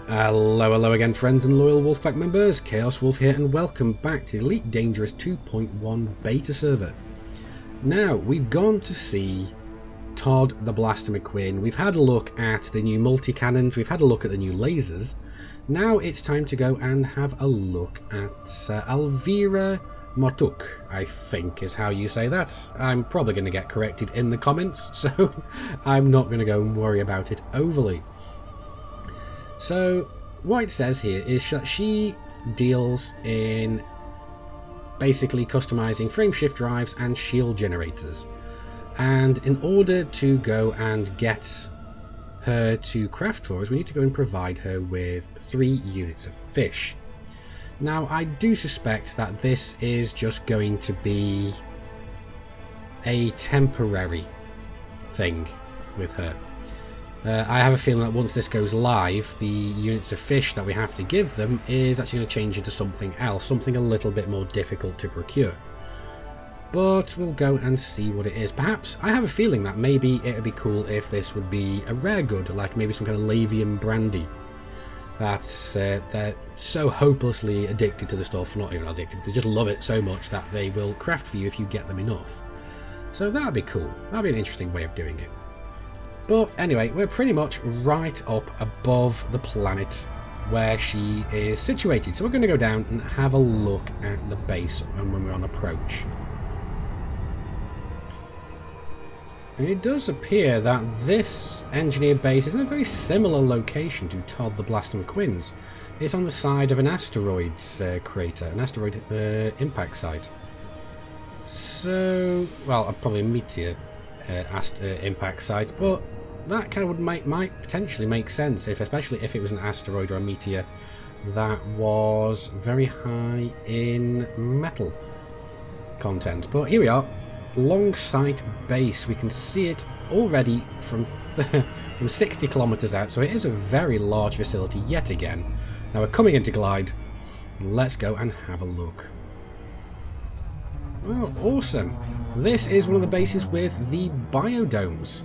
Hello again, friends and loyal Wolfpack members. Chaos Wolf here, and welcome back to Elite Dangerous 2.1 beta server. Now, we've gone to see Todd the Blaster McQuinn. We've had a look at the new multi-cannons. We've had a look at the new lasers. Now it's time to go and have a look at Elvira Martuuk, I think is how you say that. I'm probably going to get corrected in the comments, so I'm not going to go and worry about it overly. So, what it says here is that she deals in basically customizing frame shift drives and shield generators. And in order to go and get her to craft for us, we need to go and provide her with 3 units of fish. Now, I do suspect that this is just going to be a temporary thing with her. I have a feeling that once this goes live, the units of fish that we have to give them is actually going to change into something else, something a little bit more difficult to procure. But we'll go and see what it is. Perhaps, I have a feeling that maybe it would be cool if this would be a rare good, like maybe some kind of Lavium brandy. That's, they're so hopelessly addicted to the stuff, not even addicted, they just love it so much that they will craft for you if you get them enough. So that'd be cool, that'd be an interesting way of doing it. But anyway, we're pretty much right up above the planet where she is situated. So we're going to go down and have a look at the base and when we're on approach. And it does appear that this engineer base is in a very similar location to Todd the Blaster McQuinn's. It's on the side of an asteroids crater, an asteroid impact site. So, well, probably a meteor impact site, but that kind of might potentially make sense, especially if it was an asteroid or a meteor that was very high in metal content. But here we are, long sight base. We can see it already from 60 kilometers out, so it is a very large facility yet again. Now we're coming into glide. Let's go and have a look. Oh, awesome. This is one of the bases with the biodomes.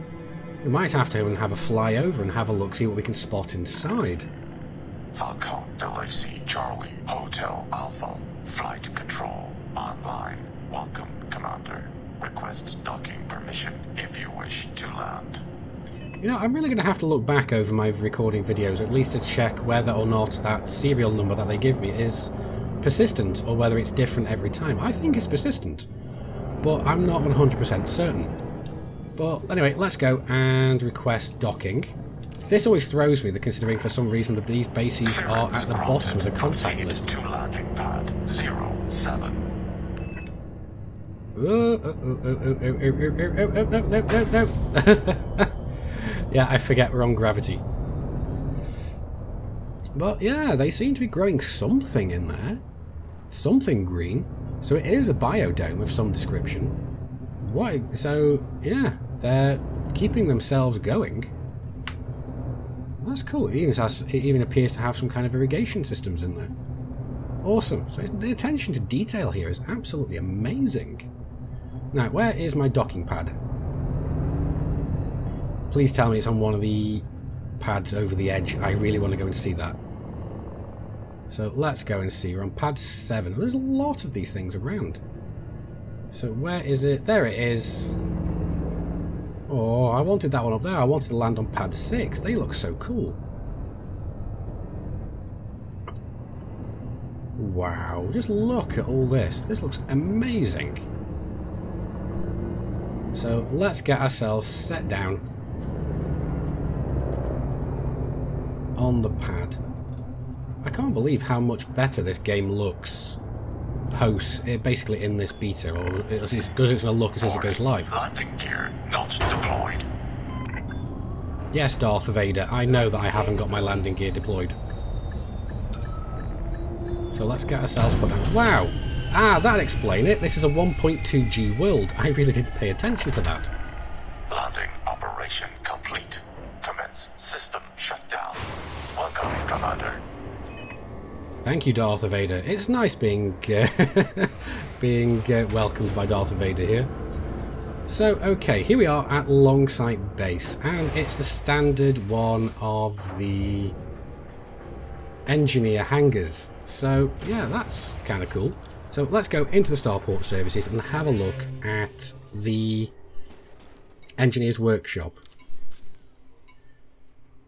We might have to have a fly over and have a look, see what we can spot inside. Falcon Delacey Charlie Hotel Alpha Flight Control online. Welcome, Commander. Request docking permission if you wish to land. You know, I'm really going to have to look back over my recording videos, at least to check whether or not that serial number that they give me is persistent or whether it's different every time. I think it's persistent, but I'm not 100% certain. But anyway, let's go and request docking. This always throws me, considering for some reason that these bases are at the bottom of the contact list. To landing pad 07. No. Yeah, I forget we're on gravity. But yeah, they seem to be growing something in there. Something green. So it is a biodome of some description. What? So, yeah, they're keeping themselves going. That's cool. It even appears to have some kind of irrigation systems in there. Awesome. So the attention to detail here is absolutely amazing. Now, where is my docking pad? Please tell me it's on one of the pads over the edge. I really want to go and see that. So let's go and see. We're on pad 7. There's a lot of these things around. So where is it? There it is. Oh, I wanted that one up there. I wanted to land on pad 6. They look so cool. Wow, just look at all this. This looks amazing. So let's get ourselves set down on the pad. I can't believe how much better this game looks post, basically in this beta, or because it's going to look as soon as it goes live. Landing gear not deployed. Yes, Darth Vader, I know that I haven't got my landing gear deployed. So let's get ourselves put down. Wow! Ah, that'd explain it. This is a 1.2G world. I really didn't pay attention to that. Landing operation complete. Commence system shutdown. Welcome, Commander. Thank you, Darth Vader. It's nice being welcomed by Darth Vader here. So, okay, here we are at Longsight Base, and it's the standard one of the engineer hangars. So yeah, that's kind of cool. So let's go into the starport services and have a look at the engineer's workshop.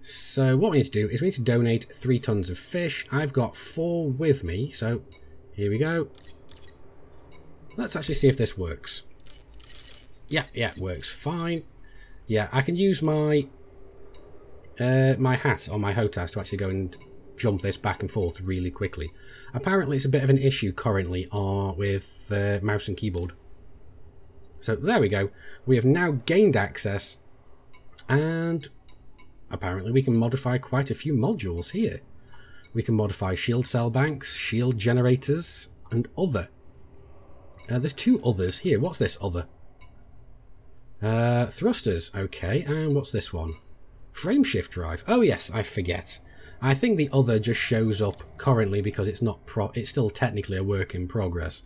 So what we need to do is we need to donate 3 tons of fish. I've got 4 with me, so here we go. Let's actually see if this works. Yeah, it works fine. Yeah, I can use my my hat on my HOTAS to actually go and jump this back and forth really quickly. Apparently it's a bit of an issue currently with mouse and keyboard. So there we go. We have now gained access, and apparently we can modify quite a few modules here. We can modify shield cell banks, shield generators, and other. There's 2 others here. What's this other? Thrusters, okay, and what's this one? Frameshift drive. Oh yes, I forget. I think the other just shows up currently because it's not it's still technically a work in progress.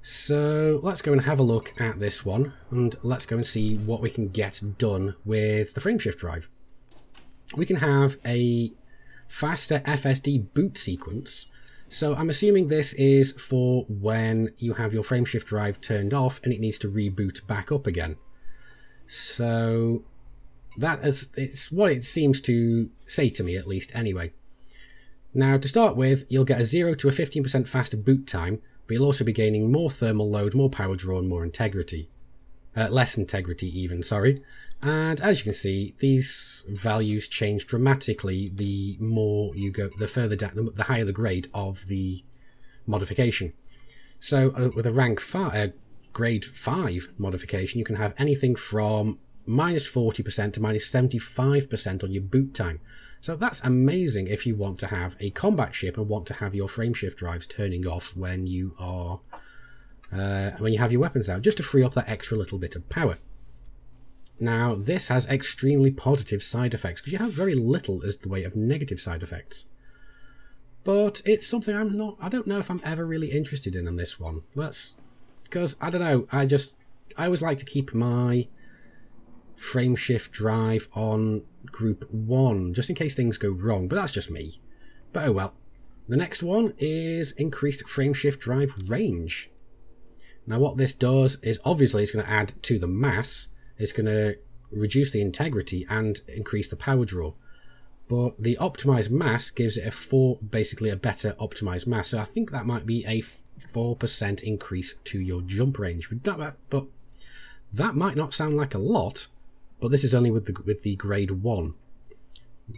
So let's go and have a look at this one, and let's go and see what we can get done with the frameshift drive. We can have a faster FSD boot sequence. So I'm assuming this is for when you have your frameshift drive turned off and it needs to reboot back up again. So it's what it seems to say to me, at least anyway. Now to start with, you'll get a 0 to a 15% faster boot time, but you'll also be gaining more thermal load, more power draw, and more integrity. Less integrity even, sorry. And as you can see, these values change dramatically the more you go, the further down, the higher the grade of the modification. So with a grade 5 modification, you can have anything from -40% to -75% on your boot time. So that's amazing if you want to have a combat ship and want to have your frameshift drives turning off when you are when you have your weapons out, just to free up that extra little bit of power. Now this has extremely positive side effects because you have very little as the way of negative side effects. But it's something I don't know if I'm ever really interested in on this one. That's because I don't know. I always like to keep my frameshift drive on group 1 just in case things go wrong, but that's just me. But oh well. The next one is increased frameshift drive range. Now what this does is obviously it's going to add to the mass, it's going to reduce the integrity and increase the power draw. But the optimized mass gives it basically a better optimized mass. So I think that might be a 4% increase to your jump range. But that might not sound like a lot, but this is only with the grade 1.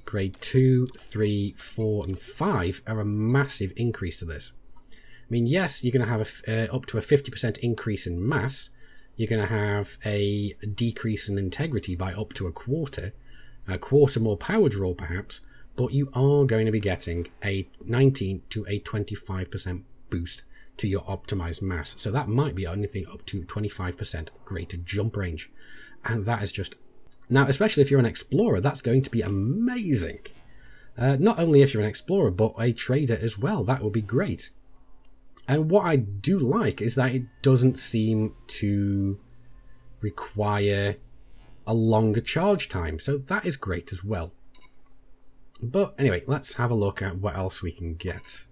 Grade 2, 3, 4, and 5 are a massive increase to this. I mean, yes, you're going to have up to a 50% increase in mass. You're going to have a decrease in integrity by up to a quarter more power draw perhaps, but you are going to be getting a 19 to a 25% boost to your optimized mass. So that might be anything up to 25% greater jump range. And that is just... Now, especially if you're an explorer, that's going to be amazing. Not only if you're an explorer, but a trader as well. That would be great. And what I do like is that it doesn't seem to require a longer charge time. So that is great as well. But anyway, let's have a look at what else we can get.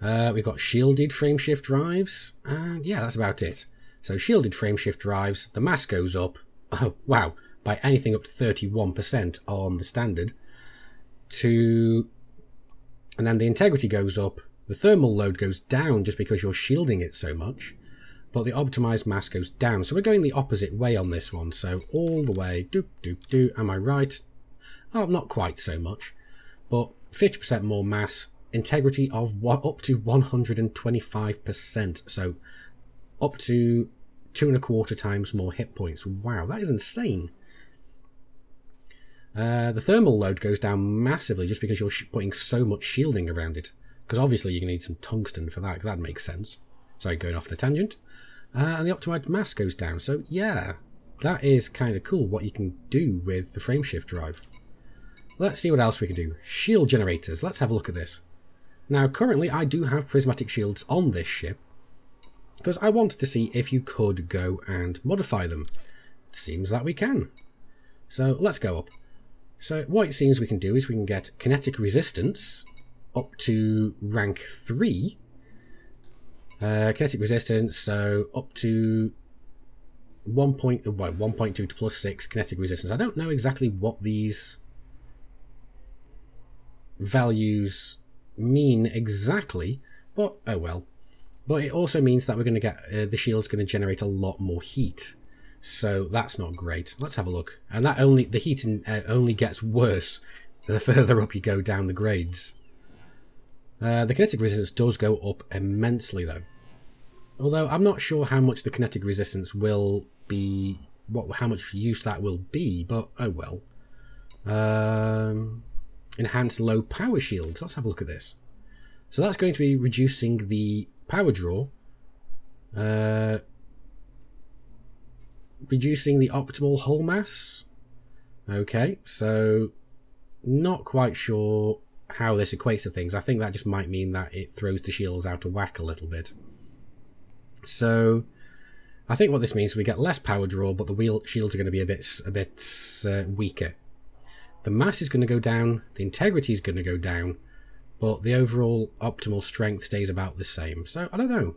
We've got shielded frameshift drives. And yeah, that's about it. So shielded frameshift drives, the mass goes up. Oh, wow, by anything up to 31% on the standard. And then the integrity goes up. The thermal load goes down just because you're shielding it so much, but the optimized mass goes down. So we're going the opposite way on this one. So all the way, am I right? Oh, not quite so much, but 50% more mass, integrity of up to 125%. So up to 2.25 times more hit points. Wow, that is insane. The thermal load goes down massively just because you're putting so much shielding around it. Because obviously you're going to need some tungsten for that, because that makes sense. Sorry, going off on a tangent. And the optimized mass goes down. So yeah, that is kind of cool what you can do with the frameshift drive. Let's see what else we can do. Shield generators. Let's have a look at this. Now currently I do have prismatic shields on this ship, because I wanted to see if you could go and modify them. Seems that we can. So let's go up. So what it seems we can do is we can get kinetic resistance up to rank 3. Kinetic resistance, so up to 1.2 to plus 6 kinetic resistance. I don't know exactly what these values mean exactly, but oh well. But it also means that we're going to get the shield's going to generate a lot more heat, so that's not great. Let's have a look. And that the heat only gets worse the further up you go down the grades. The kinetic resistance does go up immensely though. Although I'm not sure how much the kinetic resistance will be, how much use that will be, but oh well. Enhanced low power shields. Let's have a look at this. So that's going to be reducing the power draw, reducing the optimal hull mass. Okay, so not quite sure how this equates to things. I think that just might mean that it throws the shields out of whack a little bit. So I think what this means is we get less power draw, but the shields are going to be a bit weaker. The mass is going to go down, the integrity is going to go down, but the overall optimal strength stays about the same. So I don't know.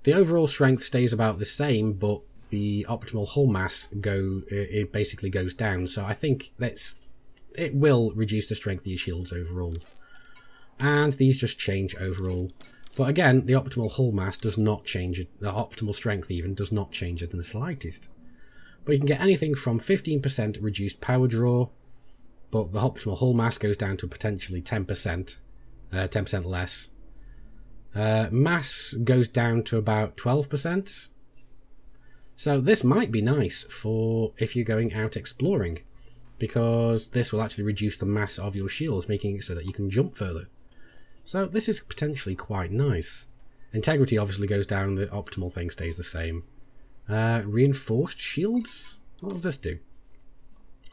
The overall strength stays about the same, but the optimal hull mass it basically goes down. So I think it will reduce the strength of your shields overall, and these just change overall. But again, the optimal hull mass does not change it. The optimal strength even does not change it in the slightest. But you can get anything from 15% reduced power draw, but the optimal hull mass goes down to potentially 10%, 10% less. Mass goes down to about 12%. So this might be nice for if you're going out exploring, because this will actually reduce the mass of your shields, making it so that you can jump further. So this is potentially quite nice. Integrity obviously goes down, the optimal thing stays the same. Reinforced shields? What does this do?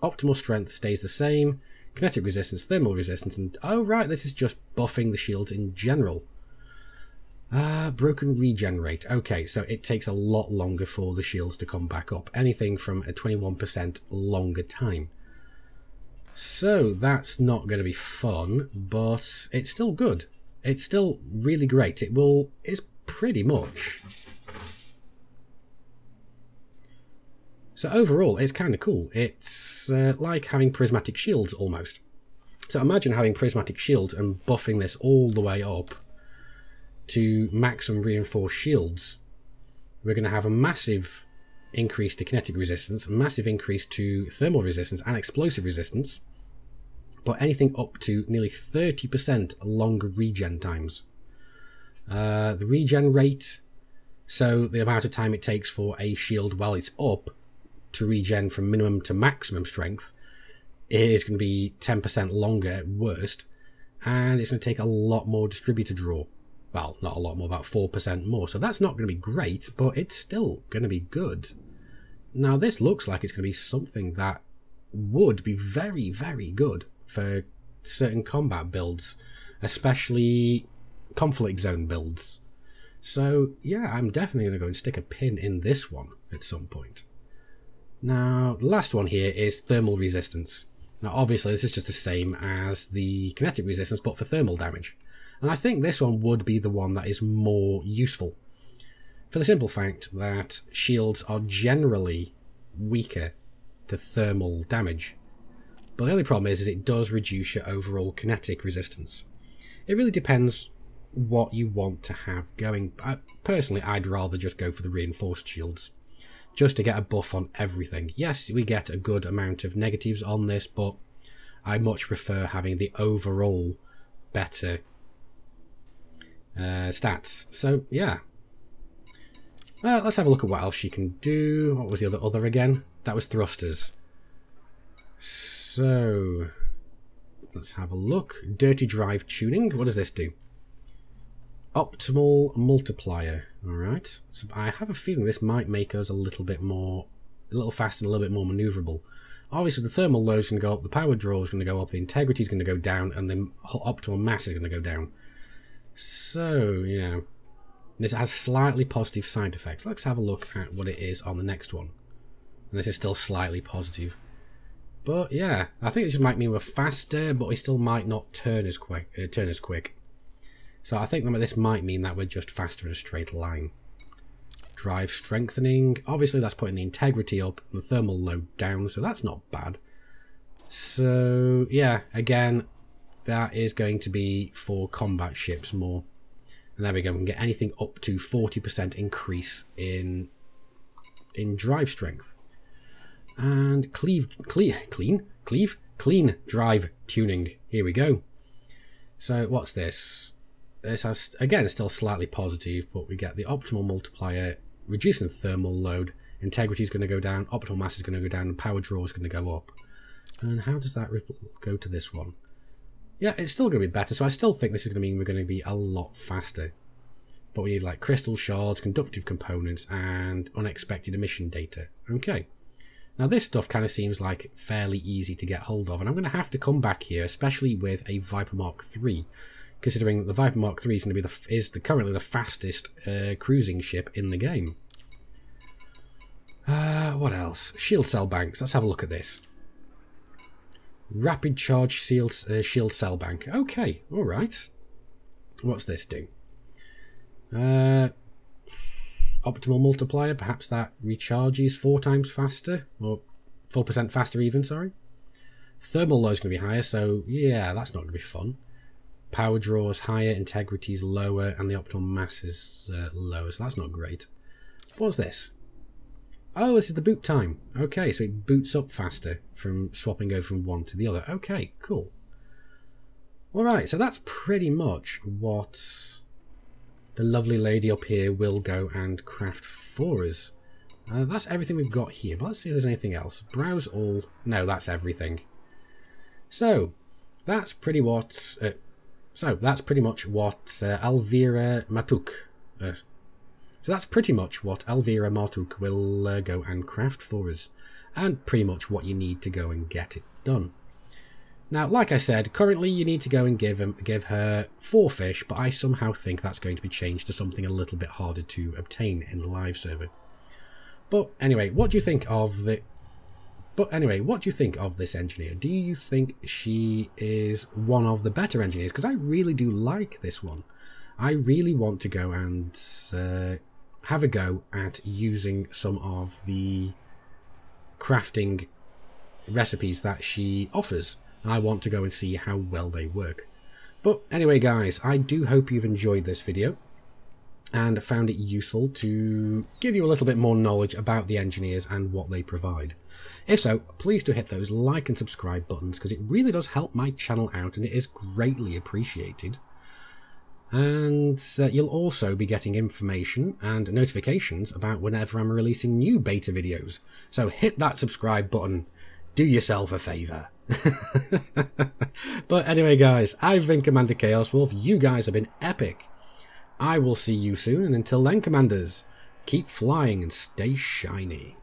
Optimal strength stays the same. Kinetic resistance, thermal resistance, and oh right, this is just buffing the shields in general. Broken regen rate. Okay, so it takes a lot longer for the shields to come back up. Anything from a 21% longer time. So that's not going to be fun, but it's still good. It's still really great. It's pretty much. So overall, it's kind of cool. It's like having prismatic shields almost. So imagine having prismatic shields and buffing this all the way up to maximum reinforced shields. We're going to have a massive increase to kinetic resistance, a massive increase to thermal resistance and explosive resistance, but anything up to nearly 30% longer regen times. The regen rate, so the amount of time it takes for a shield while it's up to regen from minimum to maximum strength, is going to be 10% longer at worst, and it's going to take a lot more distributor draw. Well, not a lot more, about 4% more. So that's not going to be great, but it's still going to be good. Now, this looks like it's going to be something that would be very, very good for certain combat builds, especially conflict zone builds. So, yeah, I'm definitely going to go and stick a pin in this one at some point. Now, the last one here is thermal resistance. Now, obviously, this is just the same as the kinetic resistance, but for thermal damage. And I think this one would be the one that is more useful, for the simple fact that shields are generally weaker to thermal damage. But the only problem is it does reduce your overall kinetic resistance. It really depends what you want to have going. Personally, I'd rather just go for the reinforced shields, just to get a buff on everything. Yes, we get a good amount of negatives on this, but I much prefer having the overall better stats. So yeah, let's have a look at what else she can do. What was the other again? That was thrusters. So let's have a look. Dirty drive tuning. What does this do? Optimal multiplier. All right. So I have a feeling this might make us a little faster and a little bit more maneuverable. Obviously, the thermal load is going to go up, the power draw is going to go up, the integrity is going to go down, and the optimal mass is going to go down. So, yeah, this has slightly positive side effects. Let's have a look at what it is on the next one. And this is still slightly positive. But yeah, I think it just might mean we're faster, but we still might not turn as quick. So I think this might mean that we're just faster in a straight line. Drive strengthening. Obviously, that's putting the integrity up and the thermal load down, so that's not bad. So yeah, again, that is going to be for combat ships more. And there we go. We can get anything up to 40% increase in drive strength. And clean drive tuning. Here we go. So what's this? This has, again, still slightly positive, but we get the optimal multiplier, reducing thermal load, integrity is going to go down, optimal mass is going to go down, and power draw is going to go up. And how does that go to this one? Yeah, it's still going to be better, so I still think this is going to mean we're going to be a lot faster. But we need like crystal shards, conductive components, and unexpected emission data. Okay. Now this stuff kind of seems like fairly easy to get hold of, and I'm going to have to come back here, especially with a Viper Mark III, considering that the Viper Mark III is going to be currently the fastest cruising ship in the game. What else? Shield cell banks. Let's have a look at this. Rapid charge shield cell bank. Okay, all right. What's this do? Optimal multiplier. Perhaps that recharges 4 times faster, or 4% faster even. Sorry. Thermal load is going to be higher, so yeah, that's not going to be fun. Power draw is higher, integrity is lower, and the optimal mass is lower, so that's not great. What's this? Oh, this is the boot time. Okay, so it boots up faster from swapping over from one to the other. Okay, cool. Alright, so that's pretty much what the lovely lady up here will go and craft for us. That's everything we've got here, but let's see if there's anything else. Browse all. No, that's everything. So, that's pretty what... Elvira Martuuk. So that's pretty much what Elvira Martuuk will go and craft for us, and pretty much what you need to go and get it done. Now, like I said, currently you need to go and give her 4 fish, but I somehow think that's going to be changed to something a little bit harder to obtain in the live server. But anyway, what do you think of the? What do you think of this engineer? Do you think she is one of the better engineers? Because I really do like this one. I really want to go and have a go at using some of the crafting recipes that she offers. And I want to go and see how well they work. But anyway, guys, I do hope you've enjoyed this video and found it useful to give you a little bit more knowledge about the engineers and what they provide. If so, please do hit those like and subscribe buttons, because it really does help my channel out and it is greatly appreciated. And you'll also be getting information and notifications about whenever I'm releasing new beta videos. So hit that subscribe button. Do yourself a favour. But anyway, guys, I've been Commander Chaos Wolf. You guys have been epic. I will see you soon, and until then, Commanders, keep flying and stay shiny.